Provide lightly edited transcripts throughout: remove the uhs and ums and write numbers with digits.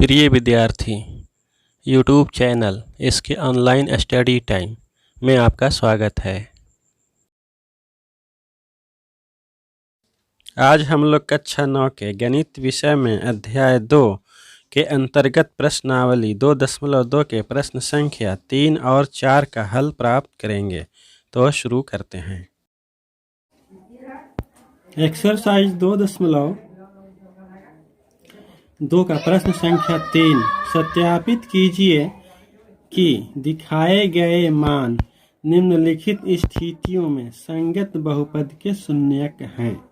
प्रिय विद्यार्थी, YouTube channel इसके ऑनलाइन स्टडी टाइम में आपका स्वागत है। आज हम लोग कक्षा 9 के गणित विषय में अध्याय 2 के अंतर्गत प्रश्नावली 2.2 के प्रश्न संख्या 3 और 4 का हल प्राप्त करेंगे। तो शुरू करते हैं। एक्सरसाइज 2.2 का प्रश्न संख्या 3, सत्यापित कीजिए कि दिखाए गए मान निम्नलिखित स्थितियों में संगत बहुपद के शून्यक हैं।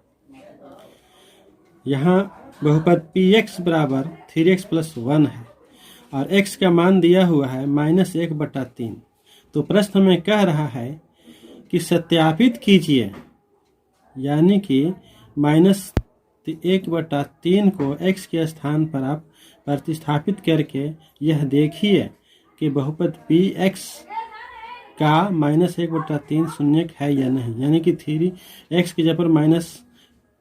यहाँ बहुपद px बराबर 3x + 1 है और x का मान दिया हुआ है -1/3। तो प्रश्न में कह रहा है कि सत्यापित कीजिए, यानी कि -1/3 को x के स्थान पर आप प्रतिस्थापित करके यह देखिए कि बहुपद px का -1/3 शून्यक है या नहीं। यानी कि 3x की जगह पर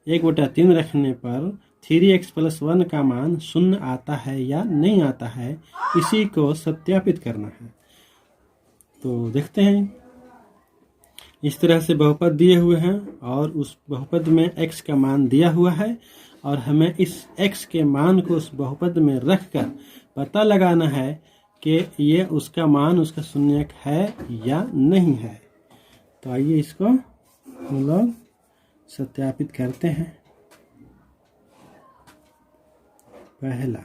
-1/3 रखने पर 3x + 1 का मान शून्य आता है या नहीं आता है, इसी को सत्यापित करना है। तो देखते हैं। इस तरह से बहुपद दिए हुए हैं और उस बहुपद में x का मान दिया हुआ है और हमें इस x के मान को उस बहुपद में रखकर पता लगाना है कि ये उसका मान उसका शून्यक है या नहीं है। तो आइए इसको हम लोग सत्यापित करते हैं। पहला,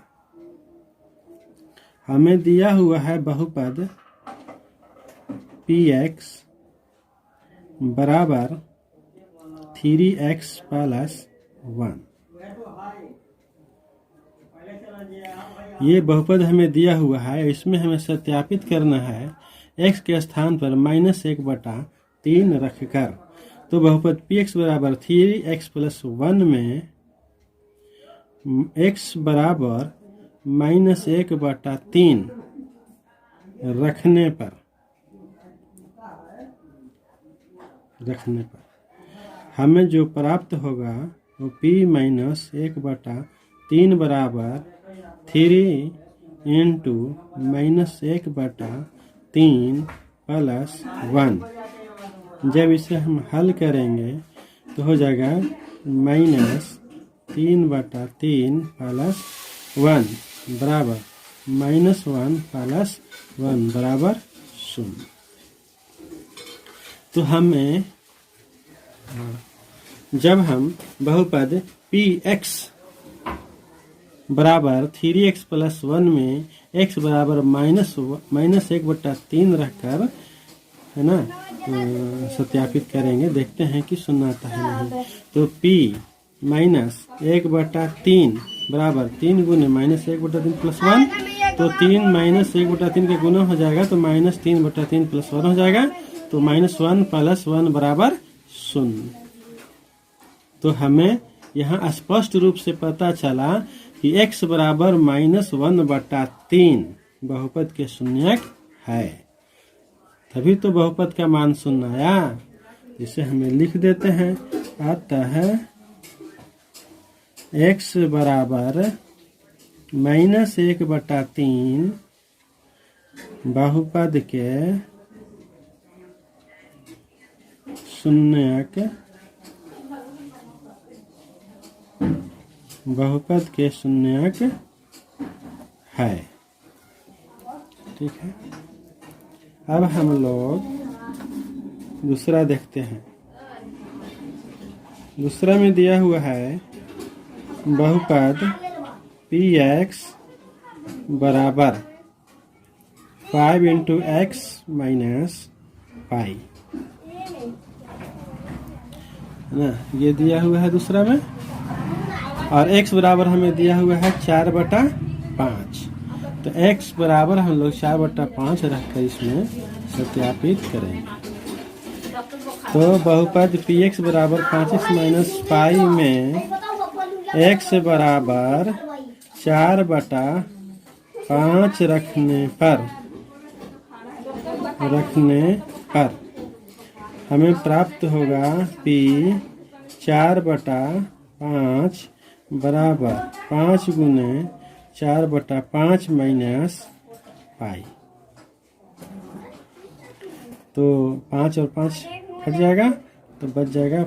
हमें दिया हुआ है बहुपद px बराबर 3x + 1। ये बहुपद हमें दिया हुआ है, इसमें हमें सत्यापित करना है x के स्थान पर -1/3 रखकर। तो बहुपद px बराबर 3x + 1 में x बराबर -1/3 रखने पर हमें जो प्राप्त होगा वो p - 1/3 बराबर 3 × -1/3 + 1। जब इसे हम हल करेंगे तो हो जाएगा -3/3 + 1 बराबर -1 + 1 बराबर 0। तो हमें जब हम बहुपद px बराबर 3x + 1 में x बराबर -1/3 रखकर, है ना, सत्यापित करेंगे, देखते हैं कि शून्य आता है नहीं। तो p - 1/3 बराबर 3 × -1/3 + 1। तो 3 - 1/3 के गुना हो जाएगा तो -3/3 + 1 हो जाएगा। तो -1 + 1 बराबर 0। तो हमें यहाँ स्पष्ट रूप से पता चला कि x बराबर -1/3 बहुपद के शून्यक है, तभी तो बहुपद का मान शून्य आया। इसे हमें लिख देते हैं। अतः x बराबर -1/3 बहुपद के शून्यक है। ठीक है। अब हम लोग दूसरा देखते हैं। दूसरा में दिया हुआ है बहुपद px बराबर 5 × x - π, है ना, ये दिया हुआ है दूसरा में। और x बराबर हमें दिया हुआ है 4/5। तो x बराबर हम लोग 4/5 रखकर इसमें सत्यापित करेंगे। तो बहुपद px बराबर 5x - π में x बराबर 4/5 रखने पर हमें प्राप्त होगा p 4/5 बराबर 5 × 4/5 माइनस पाई। तो 5 और 5 हट जाएगा तो बच जाएगा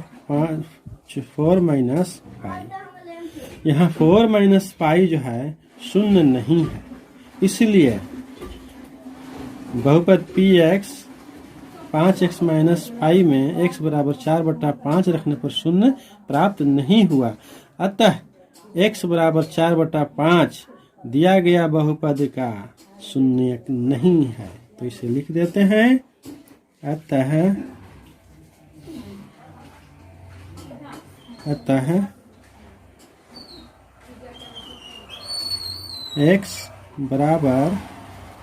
4 माइनस पाई। यहाँ 4 माइनस पाई जो है शून्य नहीं है, इसलिए बहुपद P x 5x minus pi में x बराबर 4/5 रखने पर शून्य प्राप्त नहीं हुआ। अतः x बराबर 4/5 दिया गया बहुपद का शून्य नहीं है। तो इसे लिख देते हैं। अतः x बराबर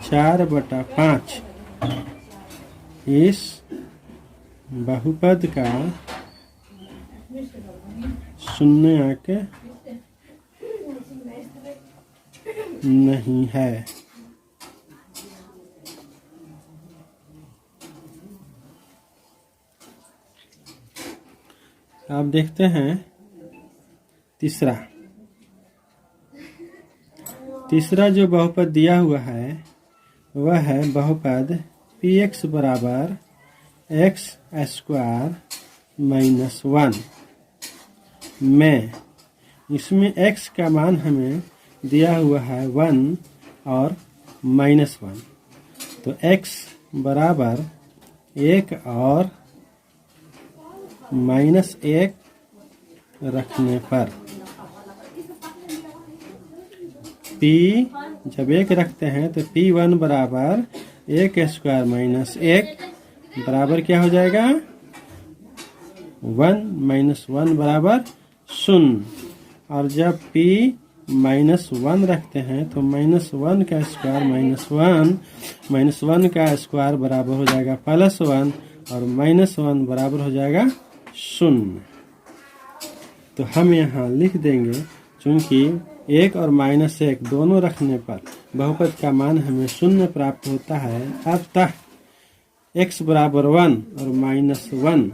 4/5 इस बहुपद का शून्यक नहीं है। आप देखते हैं तीसरा जो बहुपद दिया हुआ है वह है बहुपद पी एक्स बराबर एक्स स्क्वायर माइनस 1 में। इसमें x का मान हमें दिया हुआ है 1 और -1। तो x बराबर 1 और -1 रखने पर p जब 1 रखते हैं तो p1 बराबर 1 स्क्वायर माइनस 1 बराबर क्या हो जाएगा 1 -1 बराबर 0। और जब p -1 रखते हैं तो -1 का स्क्वायर -1 का स्क्वायर बराबर हो जाएगा +1 और -1 बराबर हो जाएगा 0। तो हम यहाँ लिख देंगे चूंकि 1 और -1 दोनों रखने पर बहुपद का मान हमें 0 प्राप्त होता है। अतः x बराबर 1 और -1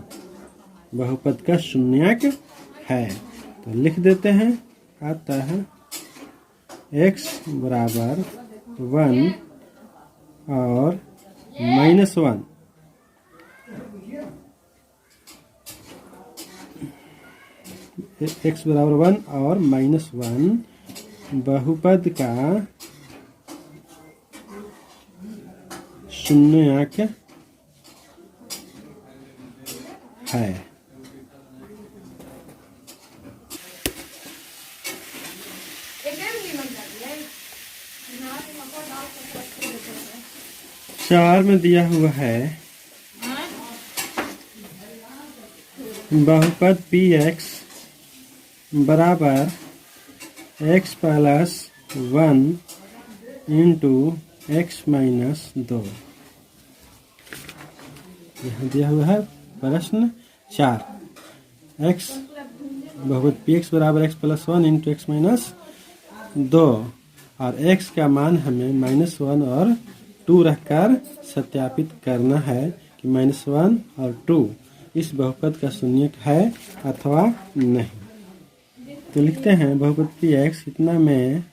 बहुपद का शून्यक है। तो लिख देते हैं। अतः x बराबर 1 और -1 x बराबर 1 और -1 बहुपद का शून्यक है। चार में दिया हुआ है बहुपद पी एक्स बराबर x plus 1 into x minus 2। यहाँ दिया हुआ है प्रश्न 4। x बहुपद पी एक्स बराबर x plus 1 into x minus 2 और x का मान हमें -1 और 2 रखकर सत्यापित करना है कि -1 और 2 इस बहुपद का शून्यक है अथवा नहीं। तो लिखते हैं बहुपद पी एक्स इतना में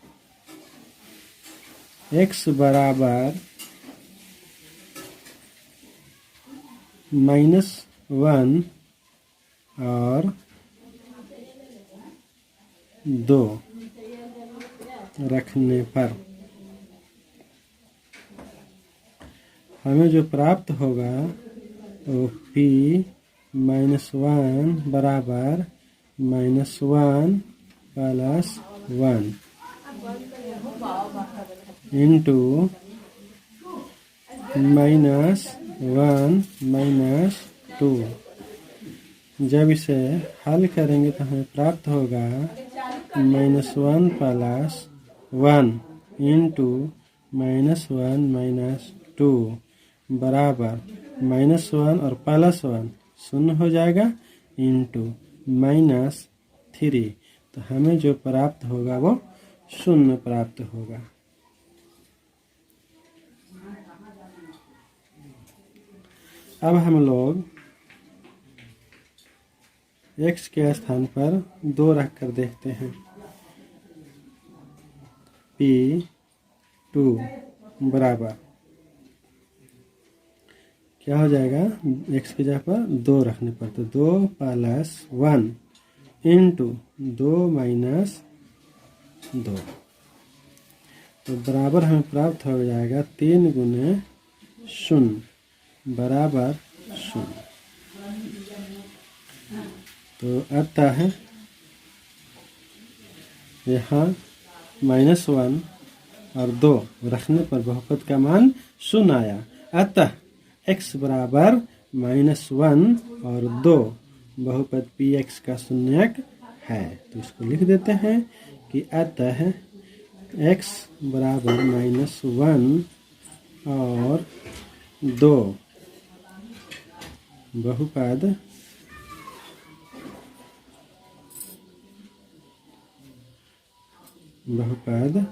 x बराबर -1 और 2 रखने पर हमें जो प्राप्त होगा वो p -1 बराबर -1 प्लस 1 इंटू -1 माइनस 2। जब इसे हल करेंगे तो हमें प्राप्त होगा -1 प्लस 1 इंटू -1 माइनस 2 बराबर -1 और +1 शून्य हो जाएगा इंटू -3। तो हमें जो प्राप्त होगा वो 0 प्राप्त होगा। अब हम लोग x के स्थान पर 2 रख कर देखते हैं। P2 बराबर क्या हो जाएगा, x की जगह पर 2 रखने पर, तो 2 + 1 इंटू 2 माइनस 2, तो बराबर हमें प्राप्त हो जाएगा 3 गुने 0 बराबर 0। तो अतः यहाँ -1 और 2 रखने पर बहुपद का मान 0 आया। अतः x बराबर -1 और 2 बहुपद px का शून्यक है। तो इसको लिख देते हैं कि अतः x बराबर -1 और 2 बहुपद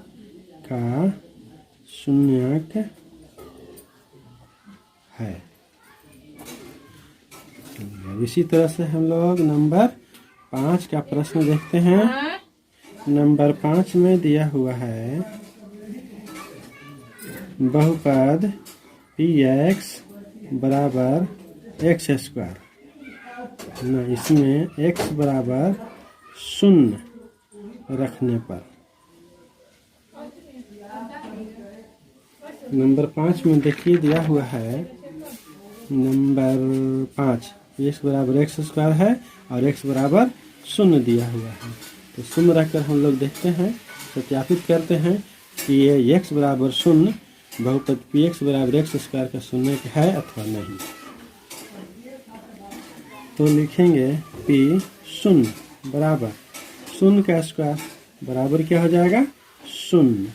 का शून्यक है। इसी तरह से हम लोग नंबर 5 का प्रश्न देखते हैं। नंबर 5 में दिया हुआ है बहुपद px बराबर x², न इसमें x बराबर 0 रखने पर, नंबर 5 में देखिए दिया हुआ है नंबर 5 x बराबर x² है और x बराबर 0 दिया हुआ है। तो 0 रखकर हम लोग देखते हैं, सत्यापित करते हैं कि ये x बराबर 0 बहुपद px बराबर x² का शून्यक है अथवा नहीं। तो लिखेंगे p 0 बराबर 0 का स्क्वायर बराबर क्या हो जाएगा 0।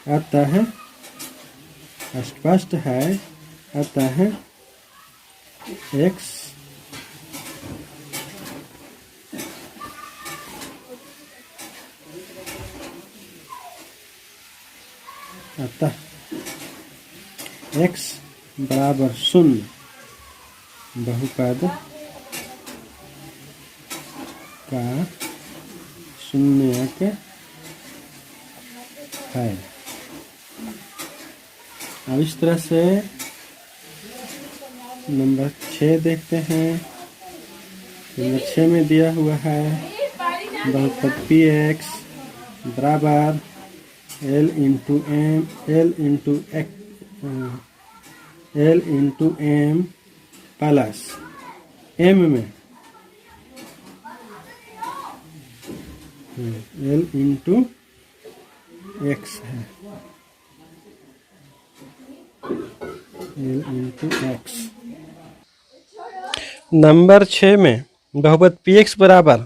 अतः स्पष्ट है, अतः x बराबर 0 बहुपद का शून्यक है। अब इस तरह से नंबर 6 देखते हैं। नंबर 6 में दिया हुआ है बहुपद px बराबर l into m plus m में l इंटू x है, l इंटू x। नंबर 6 में बहुपद px बराबर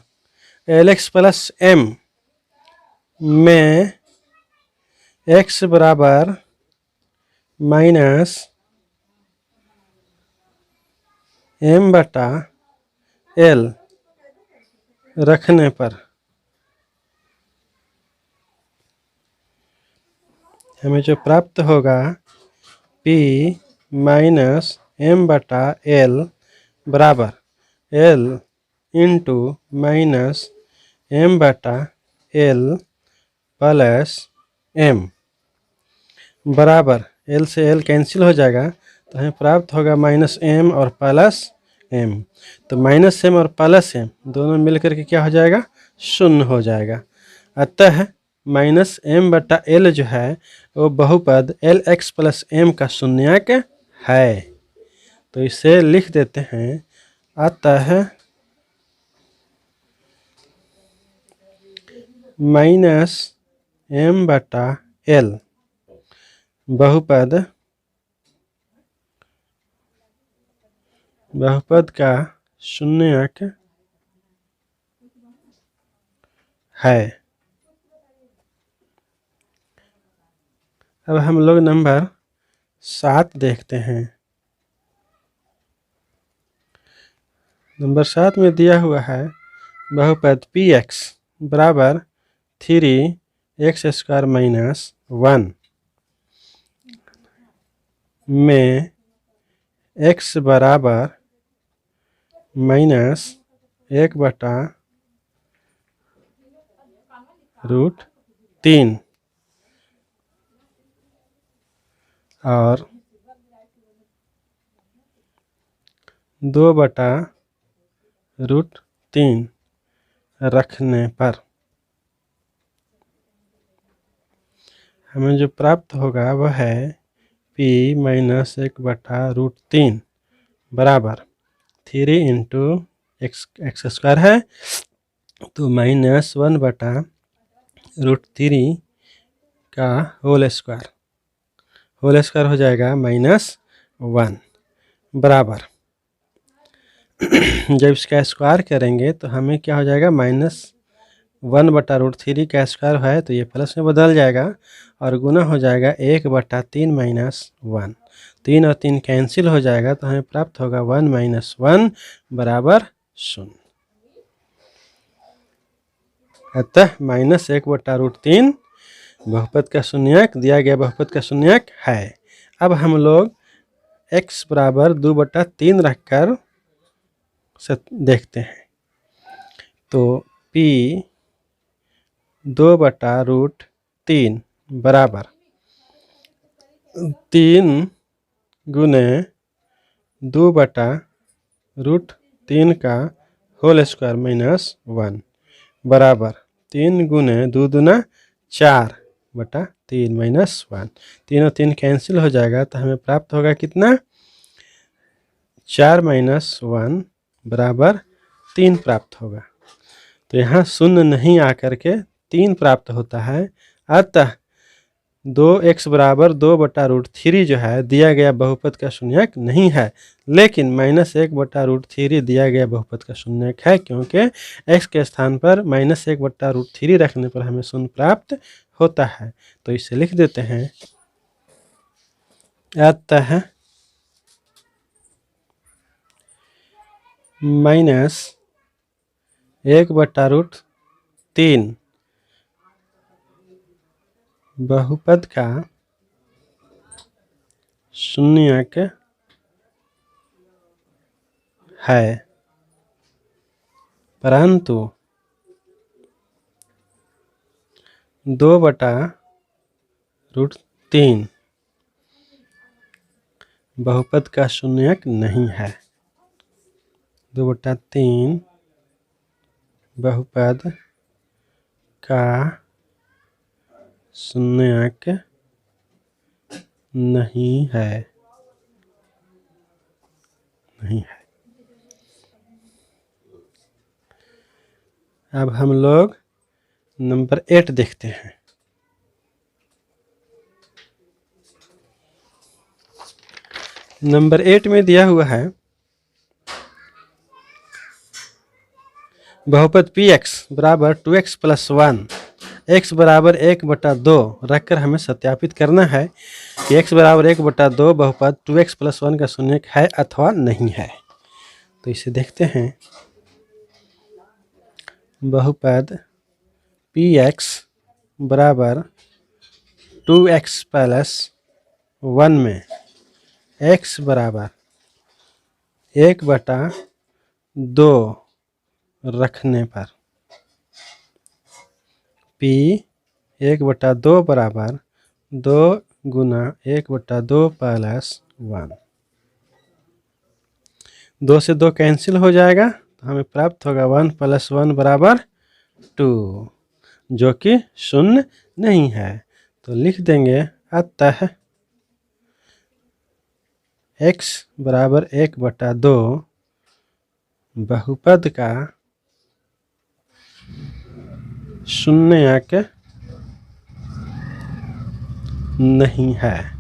lx प्लस m में x बराबर -m/l रखने पर हमें जो प्राप्त होगा p -m/l बराबर l into -m/l plus m बराबर l से l कैंसिल हो जाएगा, तो हमें प्राप्त होगा -m और प्लस m। तो -m और प्लस m दोनों मिलकर के क्या हो जाएगा 0 हो जाएगा। अतः -m/l जो है वो बहुपद lx प्लस m का शून्यक है। तो इसे लिख देते हैं, अतः -m/l बहुपद का शून्यक है। अब हम लोग नंबर 7 देखते हैं। नंबर 7 में दिया हुआ है बहुपद px बराबर 3x² - 1 में x बराबर -1/√3 3 और 2/√3 रखने पर हमें जो प्राप्त होगा वह है p माइनस 1/√3 बराबर 3 इंटू एक्स स्क्वायर है, तो माइनस 1/√3 का होल स्क्वायर हो जाएगा -1 बराबर जब इसका स्क्वायर करेंगे तो हमें क्या हो जाएगा, -1/√3 का स्क्वायर है तो ये प्लस में बदल जाएगा और गुना हो जाएगा 1/3 -1। 3 और 3 कैंसिल हो जाएगा तो हमें प्राप्त होगा 1 - 1 बराबर 0। अतः -1/√3 बहुपद का शून्यक, दिया गया बहुपद का शून्यक है। अब हम लोग x बराबर 2/3 रखकर देखते हैं, तो p 2/√3 बराबर 3 गुने 2/√3 का होल स्क्वायर -1 बराबर 3 गुने 2 दूना 4/3 -1। 3 और 3 कैंसिल हो जाएगा तो हमें प्राप्त होगा कितना, 4 - 1 बराबर 3 प्राप्त होगा। तो यहाँ शून्य नहीं आकर के 3 प्राप्त होता है। अतः 2x बराबर 2/√3 जो है दिया गया बहुपद का शून्यक नहीं है, लेकिन -1/√3 दिया गया बहुपद का शून्यक है, क्योंकि x के स्थान पर -1/√3 रखने पर हमें शून्य प्राप्त होता है। तो इसे लिख देते हैं, अतः -1/√3 बहुपद का शून्यक है, परंतु 2/√3 बहुपद का शून्यक नहीं है। 2/3 बहुपद का शून्यक नहीं है। अब हम लोग नंबर 8 देखते हैं। नंबर 8 में दिया हुआ है बहुपद px बराबर 2x + 1, x बराबर 1/2 रखकर हमें सत्यापित करना है कि x बराबर 1/2 बहुपद 2x + 1 का शून्यक है अथवा नहीं है। तो इसे देखते हैं, बहुपद px बराबर 2x + 1 में x बराबर 1/2 रखने पर p 1/2 बराबर 2 गुना 1/2 + 1। 2 से 2 कैंसिल हो जाएगा तो हमें प्राप्त होगा 1 + 1 बराबर 2, जो कि शून्य नहीं है। तो लिख देंगे, अतः x बराबर 1/2 बहुपद का शून्यक नहीं है।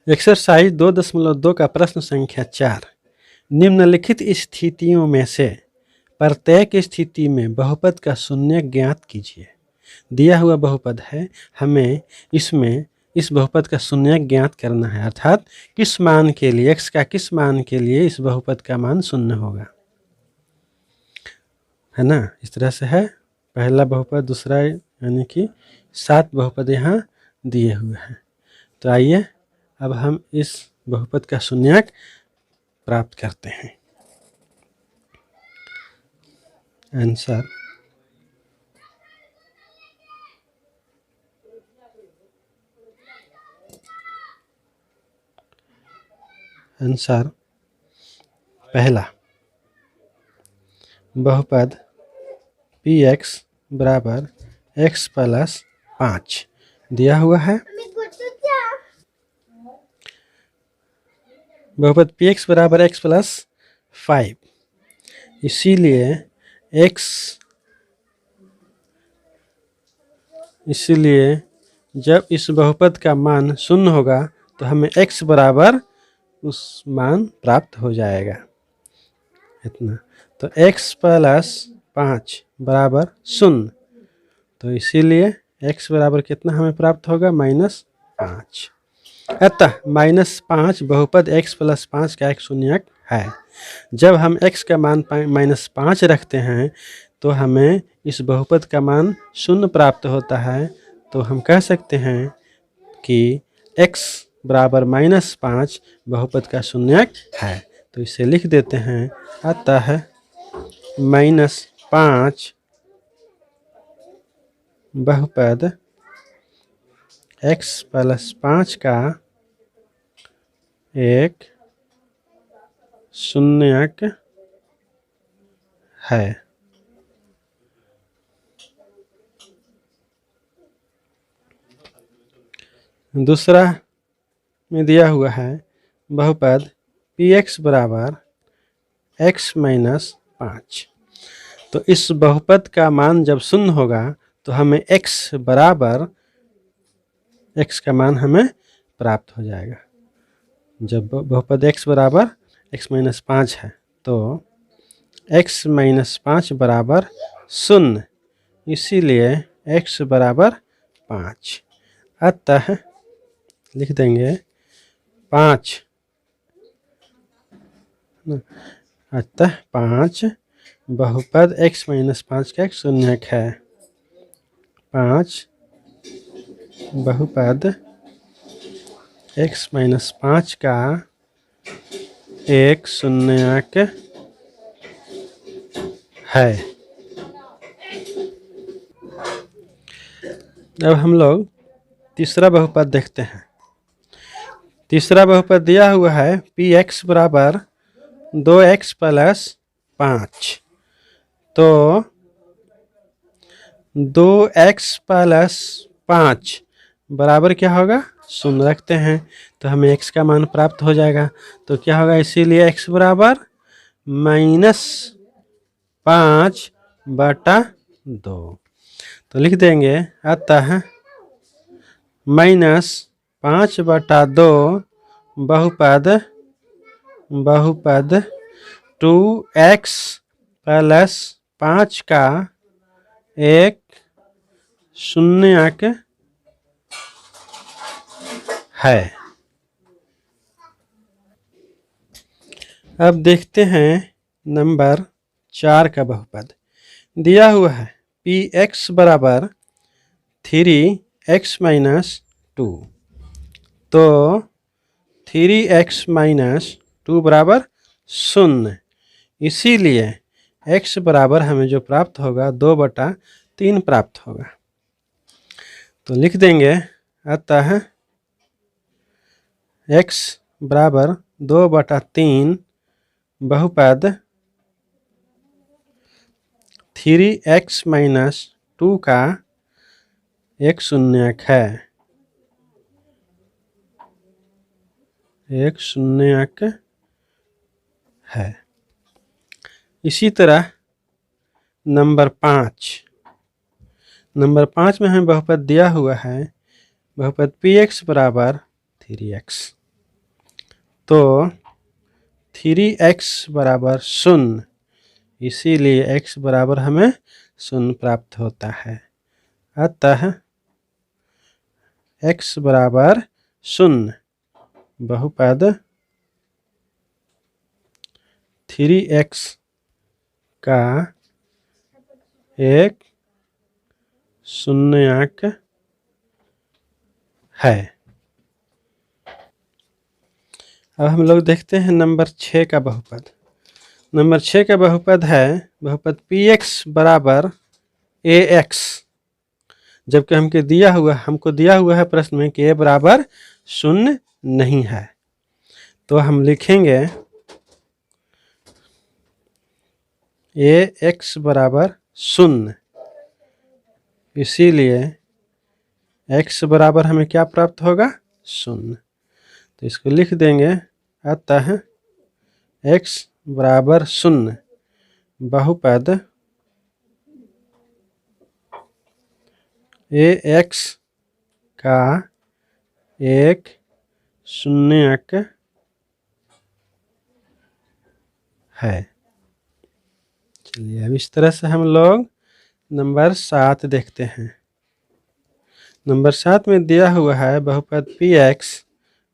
एक्सरसाइज 2.2 का प्रश्न संख्या 4, निम्नलिखित स्थितियों में से प्रत्येक स्थिति में बहुपद का शून्यक ज्ञात कीजिए। दिया हुआ बहुपद है, हमें इसमें इस बहुपद का शून्यक ज्ञात करना है, अर्थात किस मान के लिए, x का किस मान के लिए इस बहुपद का मान शून्य होगा, है ना। इस तरह से है पहला बहुपद, दूसरा, यानी कि 7 बहुपद यहाँ दिए हुए हैं। तो आइए अब हम इस बहुपद का शून्यक प्राप्त करते हैं। आंसर आंसर पहला बहुपद पी एक्स बराबर एक्स प्लस 5 दिया हुआ है। बहुपद पी एक्स बराबर एक्स प्लस 5, इसीलिए जब इस बहुपद का मान शून्य होगा तो हमें x बराबर उस मान प्राप्त हो जाएगा इतना। तो x प्लस 5 बराबर शून्य, तो इसीलिए x बराबर कितना हमें प्राप्त होगा -5। अतः -5 बहुपद x प्लस 5 का एक शून्यक है। जब हम x का मान -5 रखते हैं तो हमें इस बहुपद का मान शून्य प्राप्त होता है। तो हम कह सकते हैं कि x बराबर -5 बहुपद का शून्यक है। तो इसे लिख देते हैं। अतः -5 बहुपद x प्लस 5 का एक शून्यक है। दूसरा में दिया हुआ है बहुपद पी एक्स बराबर x माइनस 5। तो इस बहुपद का मान जब शून्य होगा तो हमें x बराबर x का मान हमें प्राप्त हो जाएगा। जब बहुपद x बराबर x माइनस 5 है तो x माइनस 5 बराबर शून्य, इसीलिए x बराबर 5। अतः लिख देंगे 5, अतः 5 बहुपद x माइनस 5 का एक शून्यक है। 5 बहुपद x माइनस 5 का एक शून्यक है। अब हम लोग तीसरा बहुपद देखते हैं। तीसरा बहुपद दिया हुआ है पी एक्स बराबर 2x प्लस 5। तो 2x प्लस 5 बराबर क्या होगा, शून्य रखते हैं तो हमें x का मान प्राप्त हो जाएगा। तो क्या होगा, इसीलिए x बराबर -5/2। तो लिख देंगे। अतः -5/2 बहुपद 2x प्लस 5 का एक शून्यक है। अब देखते हैं नंबर 4 का बहुपद। दिया हुआ है पी एक्स बराबर 3x माइनस 2। तो 3x माइनस 2 बराबर शून्य, इसीलिए x बराबर हमें जो प्राप्त होगा 2/3 प्राप्त होगा। तो लिख देंगे। अतः x बराबर 2/3 बहुपद 3x माइनस 2 का एक शून्यक है। एक शून्यक है। इसी तरह नंबर 5 में हमें बहुपद दिया हुआ है बहुपद पी एक्स बराबर 3x। तो 3x बराबर शून्य, इसीलिए x बराबर हमें शून्य प्राप्त होता है। अतः x बराबर शून्य बहुपद 3x का एक शून्यक है। अब हम लोग देखते हैं नंबर 6 का बहुपद। नंबर 6 का बहुपद है बहुपद px बराबर ax, जबकि हमको दिया हुआ है प्रश्न में कि a बराबर 0 नहीं है। तो हम लिखेंगे ax बराबर 0, इसीलिए x बराबर हमें क्या प्राप्त होगा 0। तो इसको लिख देंगे, अतः x बराबर 0 बहुपद ax का एक शून्यक है। चलिए अब इस तरह से हम लोग नंबर 7 देखते हैं। नंबर 7 में दिया हुआ है बहुपद px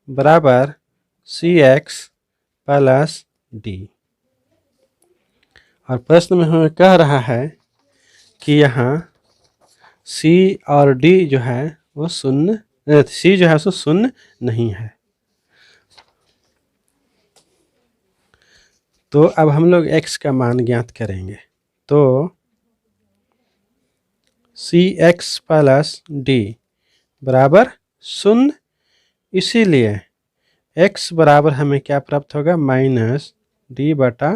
बराबर cx प्लस d, और प्रश्न में हमें कह रहा है कि यहाँ c और d जो है वो शून्य, c जो है वो शून्य नहीं है। तो अब हम लोग x का मान ज्ञात करेंगे। तो cx प्लस d बराबर 0, इसीलिए x बराबर हमें क्या प्राप्त होगा -d बटा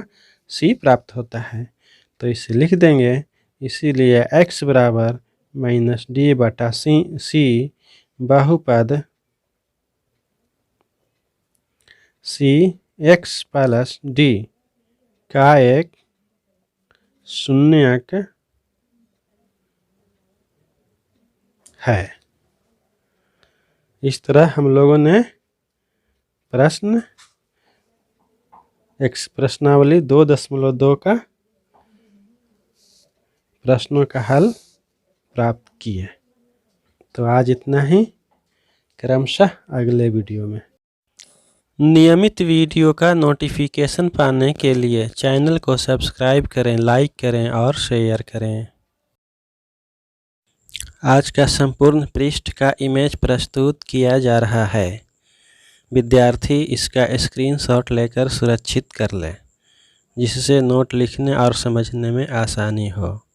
c प्राप्त होता है। तो इसे लिख देंगे, इसीलिए x बराबर -d बटा c बहुपद cx प्लस d का एक शून्यक है। इस तरह हम लोगों ने प्रश्नावली 2.2 का प्रश्नों का हल प्राप्त किए। तो आज इतना ही, क्रमशः अगले वीडियो में। नियमित वीडियो का नोटिफिकेशन पाने के लिए चैनल को सब्सक्राइब करें, लाइक करें और शेयर करें। आज का संपूर्ण पृष्ठ का इमेज प्रस्तुत किया जा रहा है। विद्यार्थी इसका स्क्रीनशॉट लेकर सुरक्षित कर लें, जिससे नोट लिखने और समझने में आसानी हो।